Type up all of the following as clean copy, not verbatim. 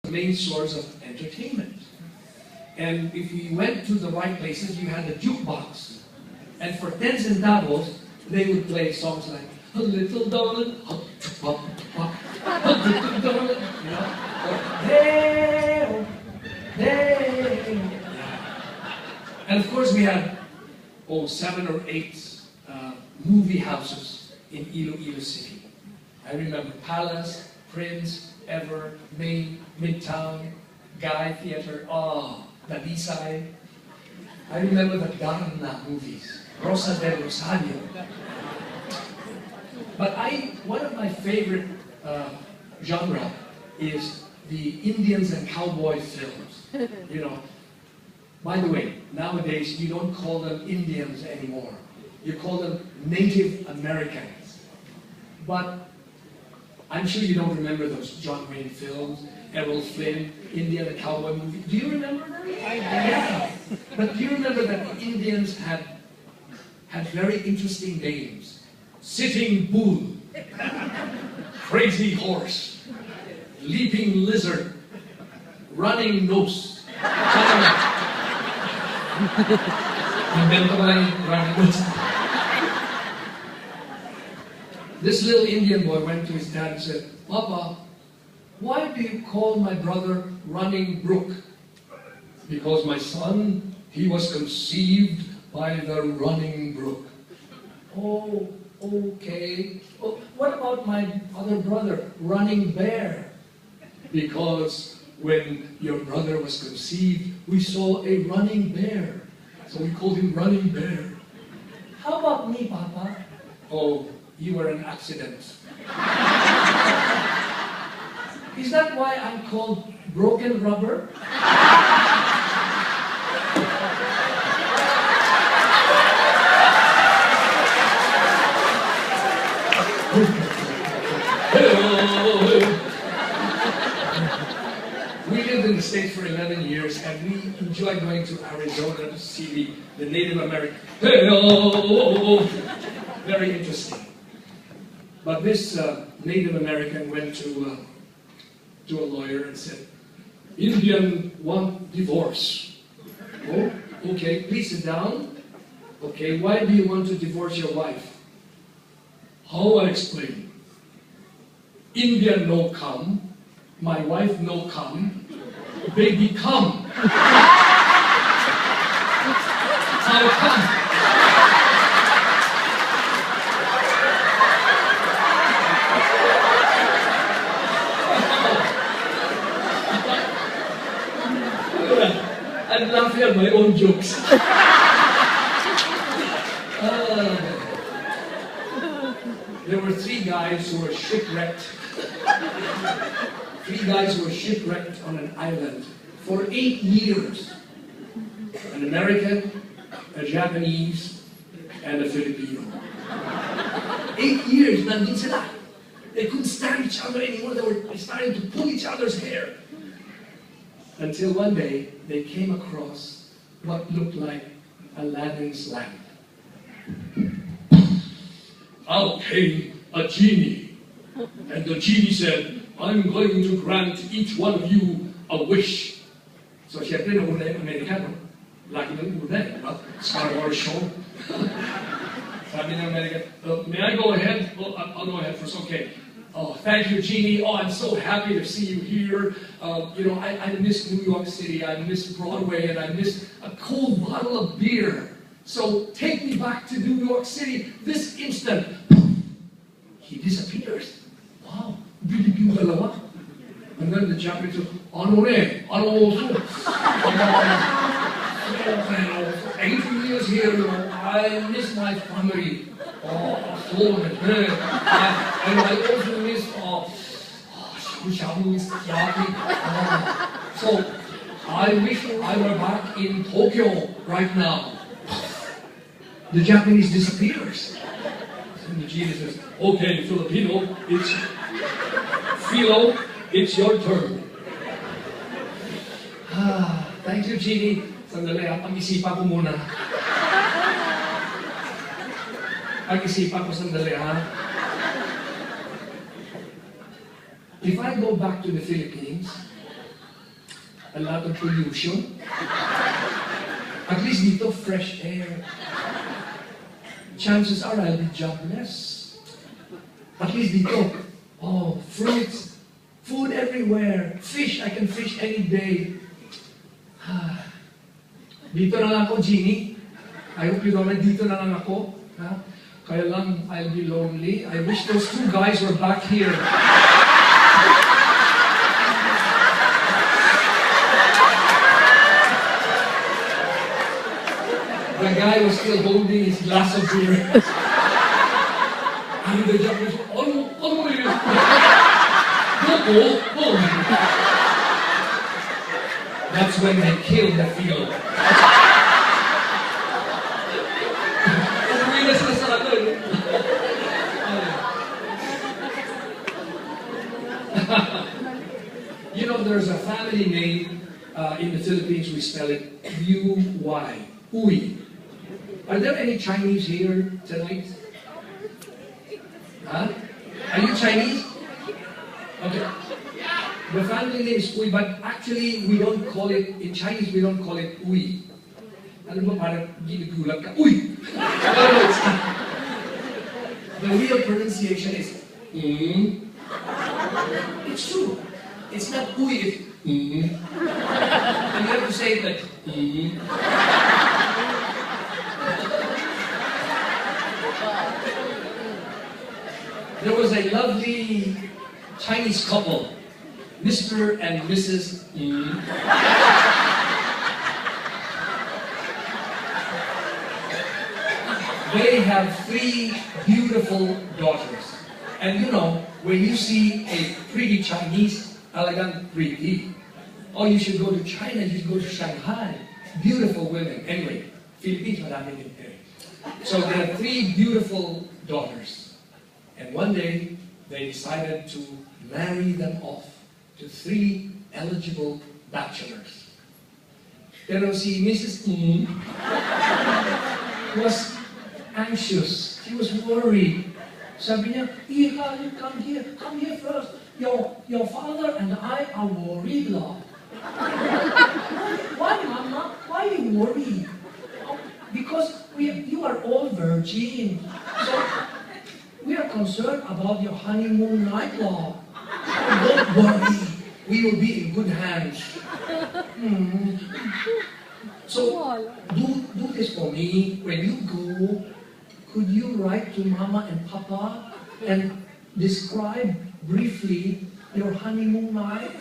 main source of entertainment. And if we went to the right places, you had a jukebox. And for 10 centavos, they would play songs like, "A little darling, hop, hop, hop, a little darling," you know, or "Hey, oh, hey." And of course we had, 7 or 8 movie houses in Iloilo City. I remember Palace, Prince, Ever, Main, Midtown, Guy Theater, Dalisay. I remember the Garna movies, Rosa del Rosario. But one of my favorite genre is the Indians and cowboy films. You know, by the way, nowadays you don't call them Indians anymore. You call them Native Americans. But I'm sure you don't remember those John Wayne films, Errol Flynn, Indian and cowboy movie. Do you remember them? I do. Yeah. But do you remember that the Indians had very interesting names? Sitting Bull, Crazy Horse, Leaping Lizard, Running Nose. This little Indian boy went to his dad and said, "Papa, why do you call my brother Running Brook?" "Because my son, he was conceived by the running brook." "Oh, okay. Oh, what about my other brother, Running Bear?" "Because when your brother was conceived, we saw a running bear. So we called him Running Bear." "How about me, Papa?" "Oh, you were an accident." "Is that why I'm called Broken Rubber?" We lived in the States for 11 years, and we enjoyed going to Arizona to see the Native American. Very interesting. But this Native American went to a lawyer and said, "Indian want divorce." "Oh, okay, please sit down." "Okay, why do you want to divorce your wife?" "How I explain? Indian no come, my wife no come, baby come. How come?" I'm laughing at my own jokes. There were 3 guys who were shipwrecked. 3 guys who were shipwrecked on an island for 8 years. An American, a Japanese, and a Filipino. 8 years, nandun sila. They couldn't stand each other anymore. They were starting to pull each other's hair. Until one day, they came across what looked like Aladdin's lamp. Out came a genie, and the genie said, "I'm going to grant each one of you a wish." So syempre, nauna yung Amerikano. Lagi nang una eh, diba? Star Wars show. Sabi ng American, "May I go ahead?" "Oh, I'll go ahead first, okay." "Oh, thank you, Genie. Oh, I'm so happy to see you here. You know, I miss New York City, I miss Broadway, and I miss a cold bottle of beer. So take me back to New York City this instant." He disappears. Wow, bilig yung dalawa. And then the Japanese said, "Ano ne? Ano so? 18 years here, you know, I miss my family. So and I also miss shabu-shabu, yaki. So I wish I were back in Tokyo right now." The Japanese disappears. And the genie says, "Okay, Filipino, Philo, it's your turn." Thank you, Genie. Sandali, pag-isipan ko muna. Pag-isipan ko sandali, ha? If I go back to the Philippines, a lot of pollution. At least dito, fresh air. Chances are I'll be jobless. At least dito, oh, fruits, food everywhere, fish, I can fish any day. Dito na lang ako, Jeannie. I hope you don't mind, dito na lang ako. Ha? Kaya lang, I'll be lonely. I wish those two guys were back here. The guy was still holding his glass of beer. And the Japanese were, oh, that's when they killed the field. You know, there's a family name in the Philippines, we spell it U-Y, Uy. Are there any Chinese here tonight? Huh? Are you Chinese? Okay. The family name is Uy, but actually we don't call it, in Chinese we don't call it Uy. Ano ba, parang ginigulat ka, Uy! No, it's not. The real pronunciation is It's true. It's not Uy, it's And you have to say it like There was a lovely Chinese couple, Mr. and Mrs. They have 3 beautiful daughters. And you know, when you see a pretty Chinese, elegant, pretty, oh, you should go to China, you should go to Shanghai. Beautiful women. Anyway, Philippines, madami din there. So they have 3 beautiful daughters. And one day, they decided to marry them off to 3 eligible bachelors. Pero si Mrs. was anxious. She was worried. Sabi niya, Iha, you come here first. Your father and I are worried, Lord. Why, Mama? Why are you worried? Oh, because you are all virgin. So, we are concerned about your honeymoon night, Lord. Don't worry. We will be in good hands. So, do this for me. When you go, could you write to Mama and Papa and describe briefly your honeymoon night?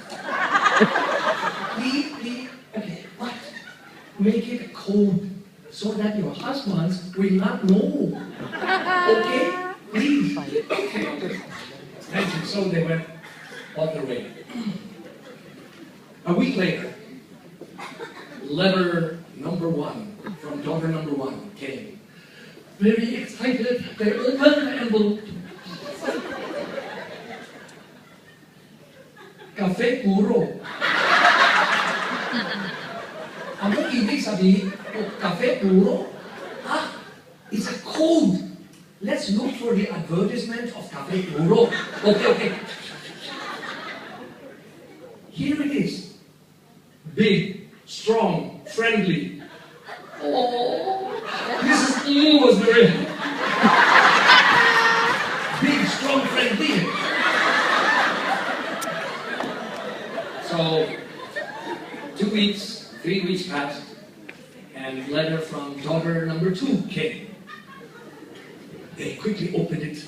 Please. Okay, but make it a code so that your husbands will not know. Okay? Please. Okay. Thank you. So they went on their way. A week later, letter number 1 from daughter number 1 came. Very excited, they opened the envelope. Cafe puro. Ano ibig sabihin? Cafe puro? It's a code. Let's look for the advertisement of Cafe Puro. Okay. Here it is. Big, strong, friendly. Oh, Mrs. was very big, strong, friendly. So, 2 weeks, 3 weeks passed, and letter from daughter number 2 came. They quickly opened it.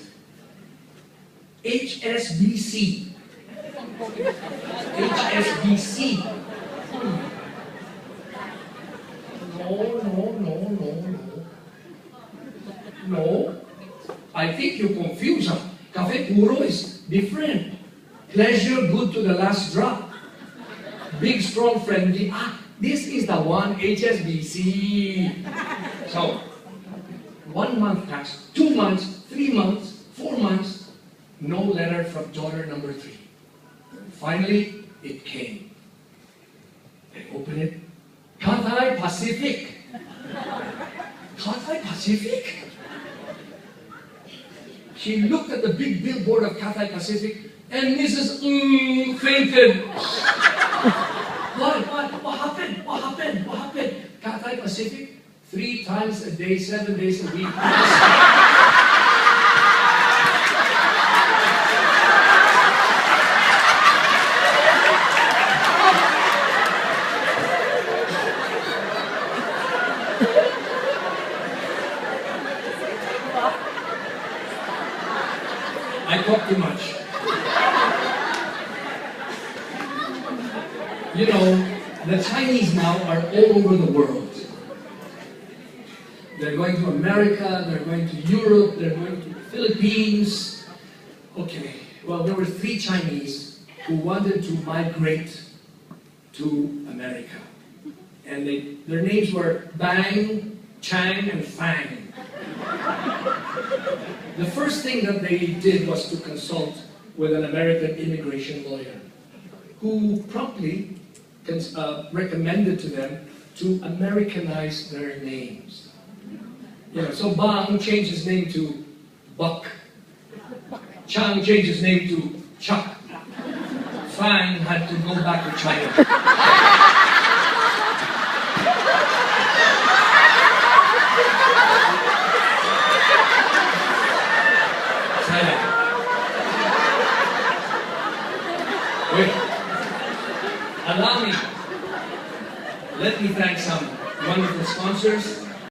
HSBC. HSBC. No. I think you confuse them. Cafe Puro is different. Pleasure good to the last drop. Big, strong, friendly. This is the one, HSBC. So, 1 month passed, 2 months, 3 months, 4 months, no letter from daughter number 3. Finally, it came. They opened it. Cathay Pacific. Cathay Pacific? She looked at the big billboard of Cathay Pacific and Mrs. fainted. What? Cathay Pacific, 3 times a day, 7 days a week. I talk too much. You know, the Chinese now are all over the world. They're going to America, they're going to Europe, they're going to the Philippines. Okay, well, there were 3 Chinese who wanted to migrate to America. And their names were Bang, Chang, and Fang. The first thing that they did was to consult with an American immigration lawyer who promptly recommended to them to Americanize their names. You know, so Bang changed his name to Buck. Chang changed his name to Chuck. Fang had to go back to China. Wait. Allow me. Let me thank some wonderful sponsors.